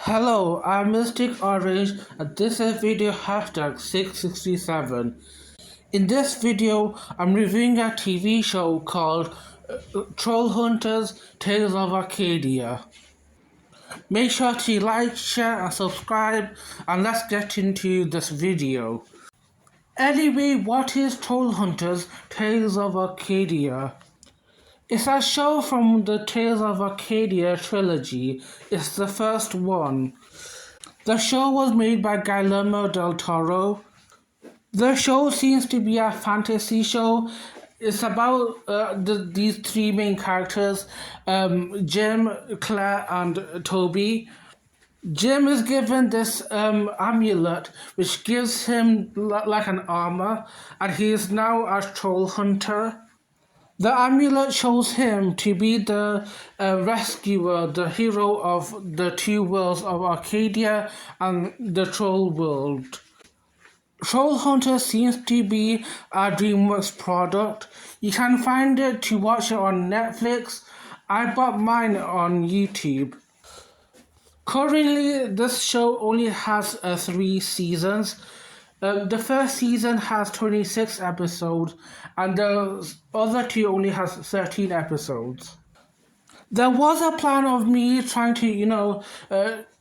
Hello, I'm Mystic Orange and this is video hashtag 667. In this video, I'm reviewing a TV show called Trollhunters Tales of Arcadia. Make sure to like, share and subscribe and let's get into this video. Anyway, what is Trollhunters Tales of Arcadia? It's a show from the Tales of Arcadia trilogy. It's the first one. The show was made by Guillermo del Toro. The show seems to be a fantasy show. It's about these three main characters, Jim, Claire, and Toby. Jim is given this amulet which gives him like an armor, and he is now a troll hunter. The amulet shows him to be the rescuer, the hero of the two worlds of Arcadia and the troll world. Trollhunters seems to be a DreamWorks product. You can find it to watch it on Netflix. I bought mine on YouTube. Currently, this show only has 3 seasons. The first season has 26 episodes, and the other 2 only has 13 episodes. There was a plan of me trying to,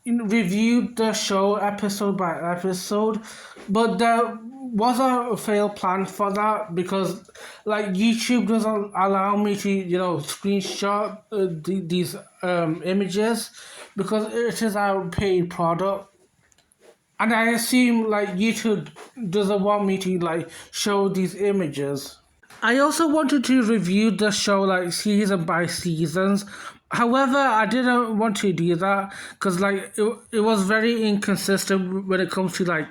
review the show episode by episode, but there was a failed plan for that because, YouTube doesn't allow me to, screenshot these images because it is a paid product. And I assume YouTube doesn't want me to show these images. I also wanted to review the show season by seasons. However, I didn't want to do that because it was very inconsistent when it comes to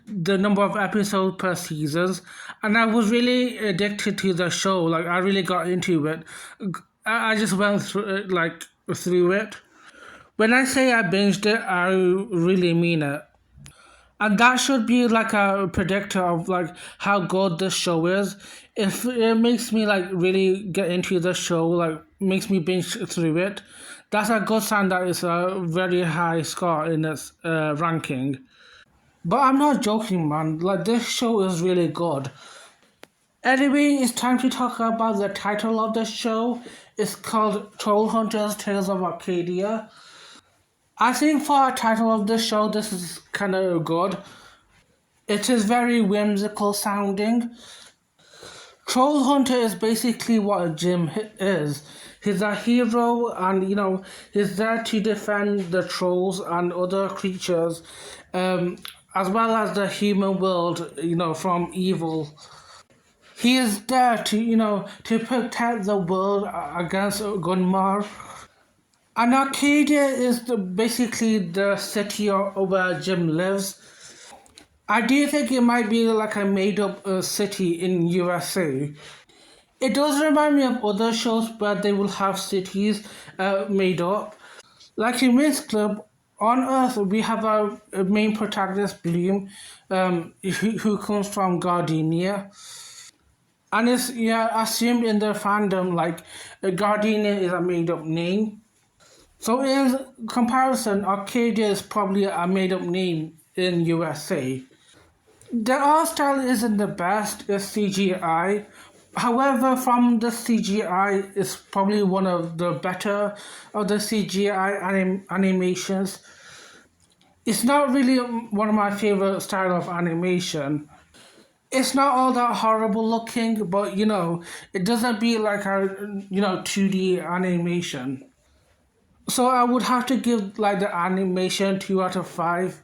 the number of episodes per seasons, and I was really addicted to the show. I really got into it. I just went through it. When I say I binged it, I really mean it. And that should be a predictor of how good this show is. If it makes me really get into the show, makes me binge through it, that's a good sign that it's a very high score in its ranking. But I'm not joking, man. This show is really good. Anyway, it's time to talk about the title of the show. It's called Trollhunters Tales of Arcadia. I think for a title of this show, this is kind of good. It is very whimsical sounding. Troll Hunter is basically what Jim is. He's a hero and, he's there to defend the trolls and other creatures, as well as the human world, from evil. He is there to protect the world against Gunmar. And Arcadia is basically the city where Jim lives. I do think it might be a made-up city in USA. It does remind me of other shows where they will have cities made up. Like in Winx Club, on Earth we have our main protagonist Bloom, who comes from Gardenia. And it's assumed in the fandom Gardenia is a made-up name. So in comparison, Arcadia is probably a made-up name in USA. The art style isn't the best, it's CGI. However, from the CGI, it's probably one of the better of the CGI animations. It's not really one of my favorite style of animation. It's not all that horrible looking, but it doesn't be like a 2D animation. So I would have to give the animation 2 out of 5.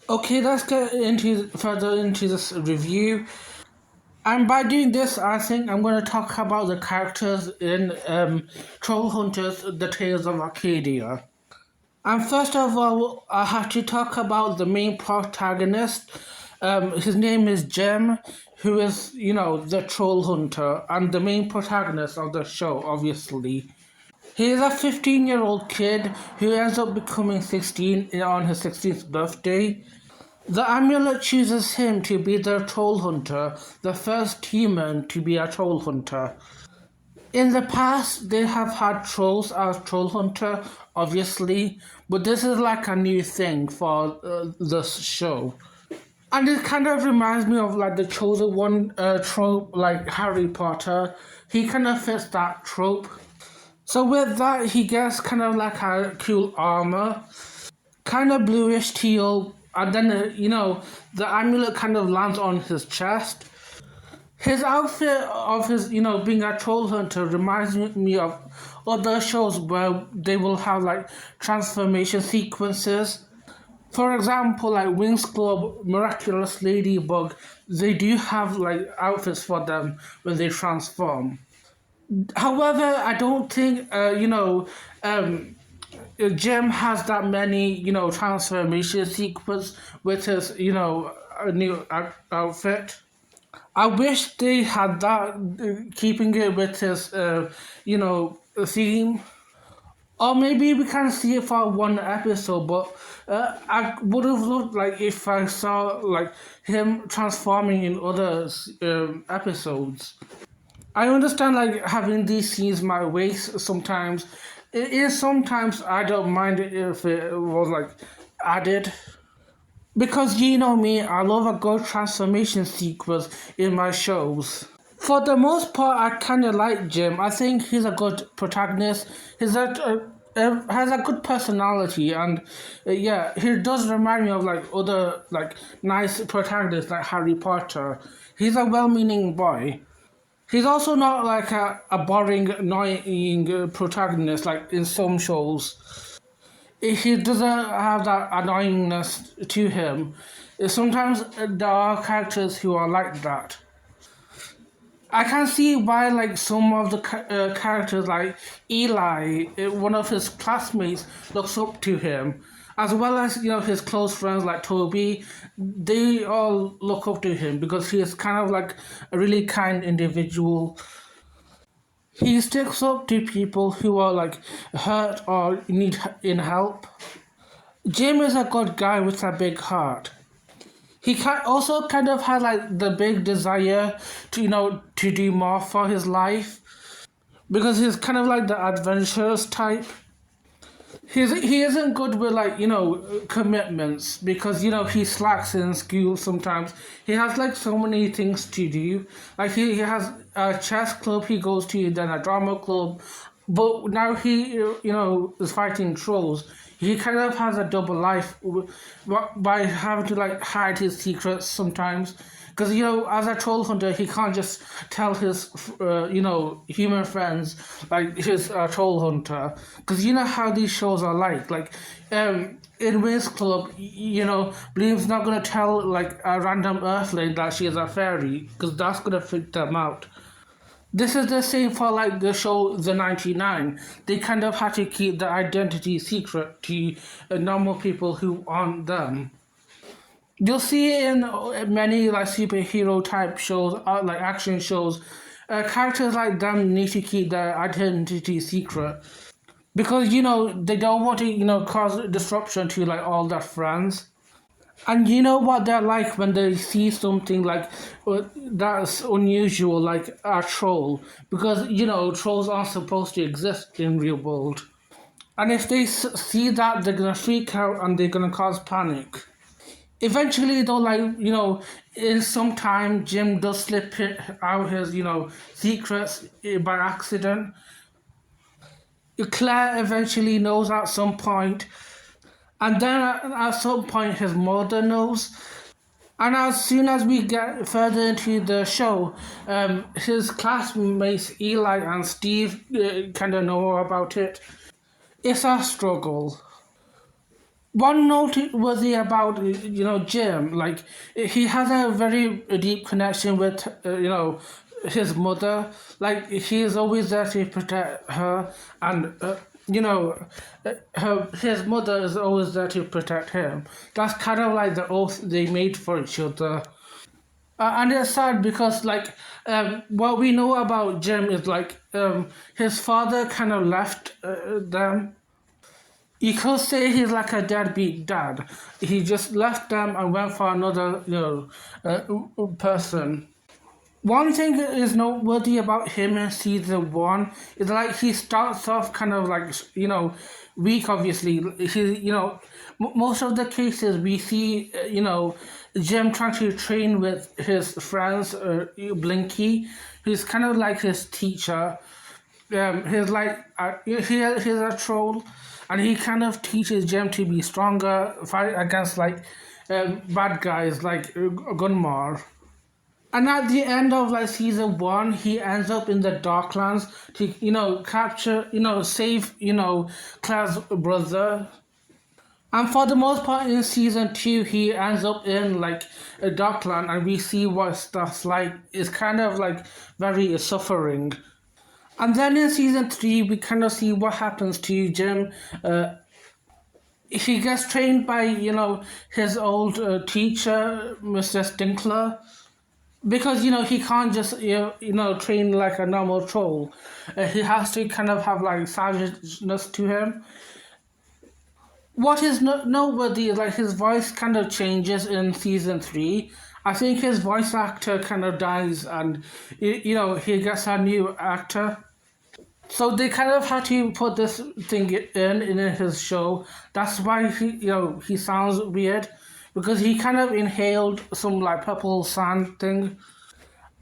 Okay, let's get further into this review. And by doing this, I think I'm going to talk about the characters in Trollhunters: The Tales of Arcadia. And first of all, I have to talk about the main protagonist. His name is Jim, who is, the troll hunter and the main protagonist of the show, obviously. He is a 15-year-old kid who ends up becoming 16 on his 16th birthday. The amulet chooses him to be the troll hunter, the first human to be a troll hunter. In the past, they have had trolls as troll hunter, obviously, but this is like a new thing for this show. And it kind of reminds me of like the chosen one trope, like Harry Potter. He kind of fits that trope. So with that, he gets kind of like a cool armor, kind of bluish teal, and then the amulet kind of lands on his chest. His outfit of his being a troll hunter reminds me of other shows where they will have like transformation sequences. For example, like Wings Club, Miraculous Ladybug, they do have like outfits for them when they transform. However, I don't think Jim has that many transformation sequence with his a new outfit. I wish they had that, keeping it with his theme. Or maybe we can see it for one episode, but I would have loved like if I saw like him transforming in other episodes. I understand like having these scenes my waist sometimes. It is sometimes I don't mind it if it was like added. Because you know me, I love a good transformation sequence in my shows. For the most part, I kind of like Jim. I think he's a good protagonist. Has a good personality, and yeah, he does remind me of like other like nice protagonists like Harry Potter. He's a well-meaning boy. He's also not like a boring, annoying protagonist like in some shows. He doesn't have that annoyingness to him. Sometimes there are characters who are like that. I can see why, like some of the characters, like Eli, one of his classmates, looks up to him, as well as his close friends like Toby. They all look up to him because he is kind of like a really kind individual. He sticks up to people who are like hurt or need in help. Jim is a good guy with a big heart. He also kind of had like the big desire to to do more for his life because he's kind of like the adventurous type. He isn't good with like commitments because he slacks in school sometimes. He has like so many things to do. Like he has a chess club he goes to, then a drama club, but now he is fighting trolls. He kind of has a double life by having to like hide his secrets sometimes. Because as a troll hunter, he can't just tell his human friends like he's a troll hunter. Because you know how these shows are like. In Wiz Club, Bloom's not gonna tell like a random Earthling that she is a fairy, because that's gonna freak them out. This is the same for like the show The 99. They kind of had to keep the identity secret to normal people who aren't them. You'll see it in many like superhero type shows, like action shows. Characters like them need to keep their identity secret because they don't want to cause disruption to like all their friends. And you know what they're like when they see something like that's unusual, like a troll, because trolls aren't supposed to exist in real world. And if they see that, they're gonna freak out and they're gonna cause panic. Eventually, though, like in some time, Jim does slip out his secrets by accident. Claire eventually knows at some point, and then at some point, his mother knows. And as soon as we get further into the show, his classmates Eli and Steve kind of know about it. It's a struggle. One noteworthy about Jim, like he has a very deep connection with his mother. Like he is always there to protect her, and his mother is always there to protect him. That's kind of like the oath they made for each other. And it's sad because what we know about Jim is his father kind of left them. You could say he's like a deadbeat dad. He just left them and went for another person. One thing is noteworthy about him in season one is like he starts off kind of like weak. Obviously, most of the cases we see Jim trying to train with his friends, Blinky, who's kind of like his teacher. He's like he's a troll, and he kind of teaches Jim to be stronger, fight against like bad guys like Gunmar. And at the end of like season one, he ends up in the Darklands to capture save Claire's brother. And for the most part in season two, he ends up in like a Darkland, and we see what stuff's like. It's kind of like very suffering. And then in season three, we kind of see what happens to Jim. He gets trained by his old teacher, Mr. Stinkler, because he can't just train like a normal troll. He has to kind of have like savageness to him. What is noteworthy is like his voice kind of changes in season three. I think his voice actor kind of dies, and he gets a new actor. So they kind of had to put this thing in his show. That's why he sounds weird, because he kind of inhaled some like purple sand thing.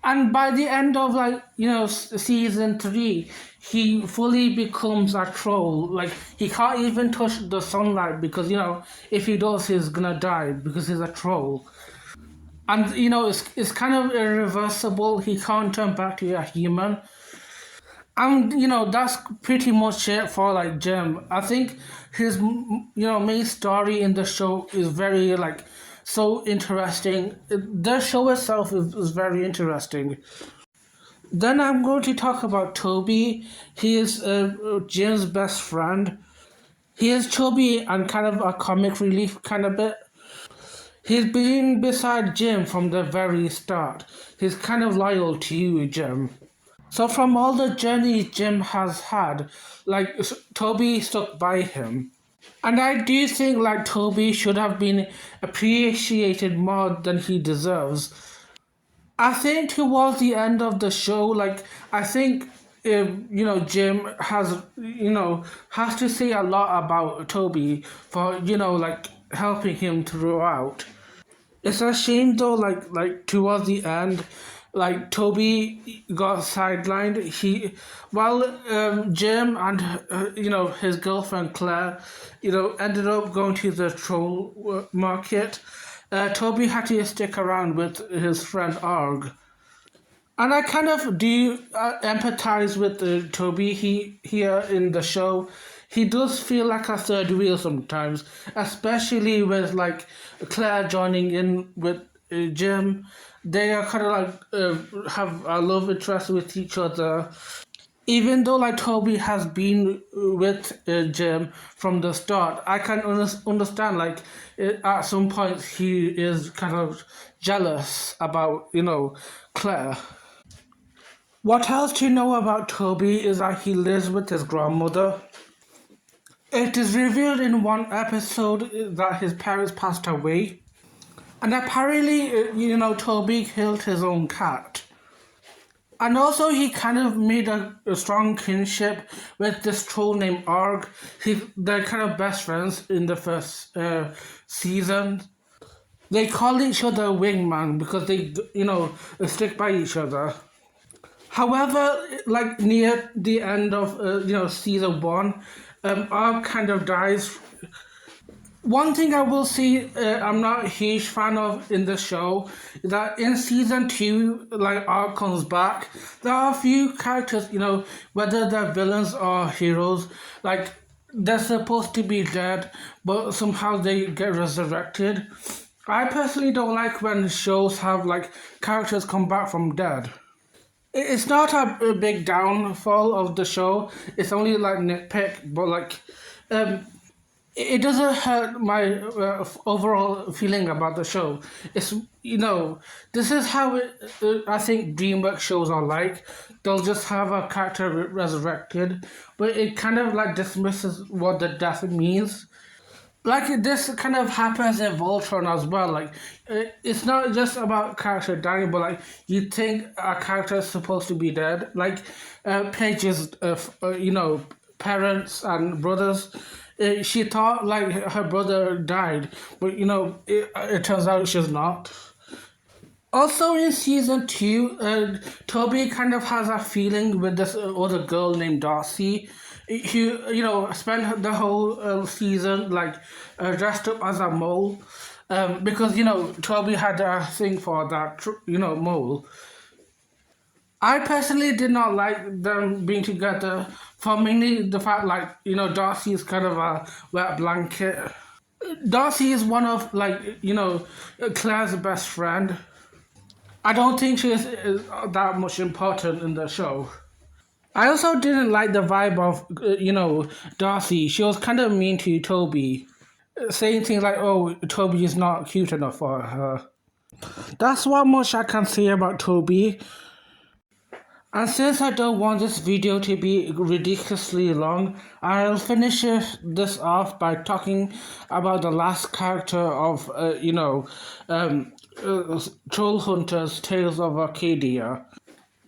And by the end of like season three, he fully becomes a troll. Like he can't even touch the sunlight, because if he does, he's gonna die because he's a troll. And it's kind of irreversible. He can't turn back to a human. And that's pretty much it for like Jim. I think his main story in the show is very like so interesting. The show itself is very interesting. Then I'm going to talk about Toby. He is Jim's best friend. He is chubby and kind of a comic relief kind of bit. He's been beside Jim from the very start. He's kind of loyal to you, Jim. So from all the journeys Jim has had, like Toby stuck by him. And I do think like Toby should have been appreciated more than he deserves. I think towards the end of the show, like I think Jim has has to say a lot about Toby for like helping him throughout. It's a shame though, like towards the end, like Toby got sidelined. While Jim and his girlfriend Claire, ended up going to the troll market. Toby had to stick around with his friend Arg. And I kind of do empathize with Toby here in the show. He does feel like a third wheel sometimes, especially with like Claire joining in with Jim. They are kind of like have a love interest with each other. Even though like Toby has been with Jim from the start, I can understand like at some point he is kind of jealous about Claire. What else to know about Toby is that he lives with his grandmother. It is revealed in one episode that his parents passed away, and apparently, Toby killed his own cat. And also, he kind of made a strong kinship with this troll named Arg. They're kind of best friends in the first season. They call each other wingman because they, stick by each other. However, like near the end of season one, Arg kind of dies. One thing I will say I'm not a huge fan of in the show is that in season two, like Arg comes back, there are a few characters, whether they're villains or heroes, like they're supposed to be dead, but somehow they get resurrected. I personally don't like when shows have like characters come back from dead. It's not a big downfall of the show. It's only like nitpick, but like it doesn't hurt my overall feeling about the show. It's this is how I think DreamWorks shows are like. They'll just have a character resurrected, but it kind of like dismisses what the death means. Like this kind of happens in Voltron as well. Like it's not just about character dying, but like you think a character is supposed to be dead. Like Paige's, parents and brothers. She thought like her brother died, but it turns out she's not. Also in season two, Toby kind of has a feeling with this other girl named Darcy. He, spent the whole season like dressed up as a mole, because Toby had a thing for that, mole. I personally did not like them being together. For mainly the fact, like Darcy is kind of a wet blanket. Darcy is one of Claire's best friend. I don't think is that much important in the show. I also didn't like the vibe of, Darcy. She was kind of mean to Toby, saying things like, oh, Toby is not cute enough for her. That's what much I can say about Toby. And since I don't want this video to be ridiculously long, I'll finish this off by talking about the last character of, Trollhunters Tales of Arcadia.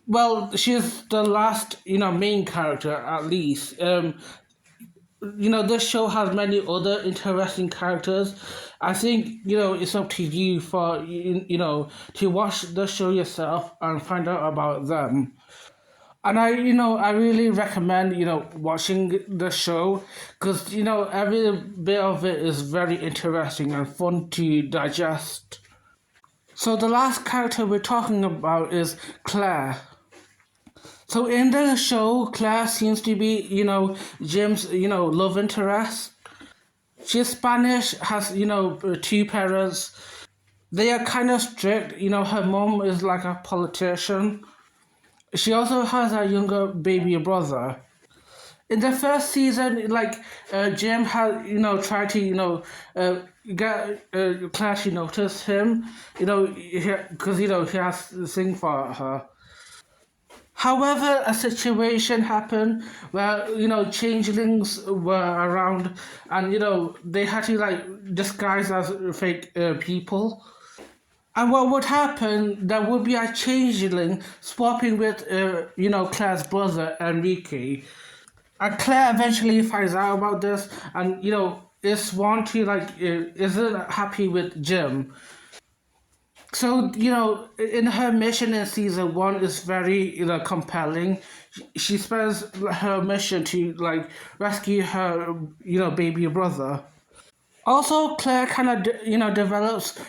Well, she's the last, main character at least. This show has many other interesting characters. I think it's up to you for to watch the show yourself and find out about them. And I really recommend watching the show because every bit of it is very interesting and fun to digest. So the last character we're talking about is Claire. So in the show, Claire seems to be, Jim's, love interest. She's Spanish, has, two parents. They are kind of strict. Her mom is like a politician. She also has a younger baby brother. In the first season, Jim had, tried to, get Claire to notice him, because, he has to sing for her. However, a situation happened where changelings were around, and they had to disguise as fake people. And what would happen? There would be a changeling swapping with Claire's brother Enrique, and Claire eventually finds out about this, and is want to isn't happy with Jim. So in her mission in season one is very compelling. She spends her mission to rescue her baby brother. Also, Claire kind of develops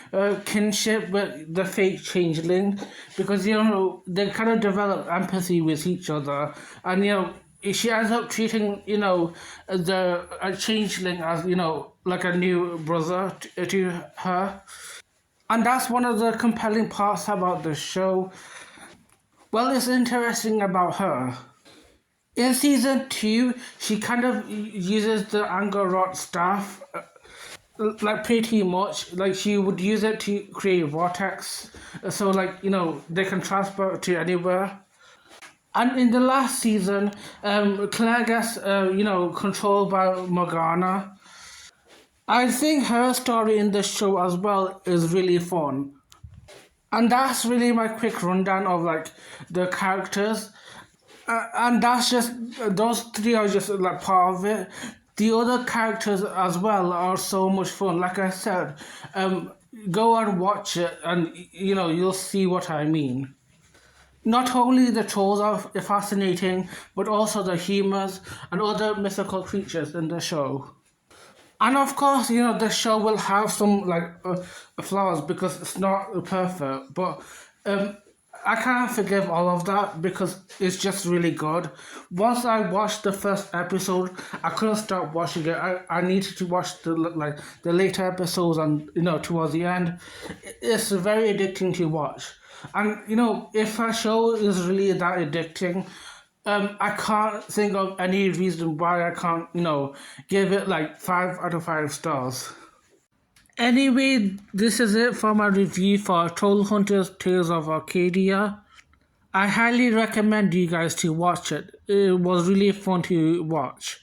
kinship with the fake changeling because they kind of develop empathy with each other, and she ends up treating the changeling as like a new brother to her. And that's one of the compelling parts about the show. Well, it's interesting about her. In season two, she kind of uses the anger rod staff, pretty much. Like she would use it to create vortex, so they can transport to anywhere. And in the last season, Claire gets controlled by Morgana. I think her story in the show as well is really fun. And that's really my quick rundown of the characters. And that's just those three are just part of it. The other characters as well are so much fun. Like I said, go and watch it, and you'll see what I mean. Not only the trolls are fascinating, but also the humans and other mythical creatures in the show. And of course, the show will have some flaws because it's not perfect. But I can't forgive all of that because it's just really good. Once I watched the first episode, I couldn't stop watching it. I needed to watch the later episodes and towards the end. It's very addicting to watch. And if a show is really that addicting, I can't think of any reason why I can't, give it 5 out of 5 stars. Anyway, this is it for my review for Trollhunters Tales of Arcadia. I highly recommend you guys to watch it. It was really fun to watch.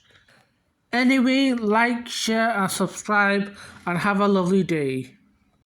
Anyway, like, share, and subscribe, and have a lovely day.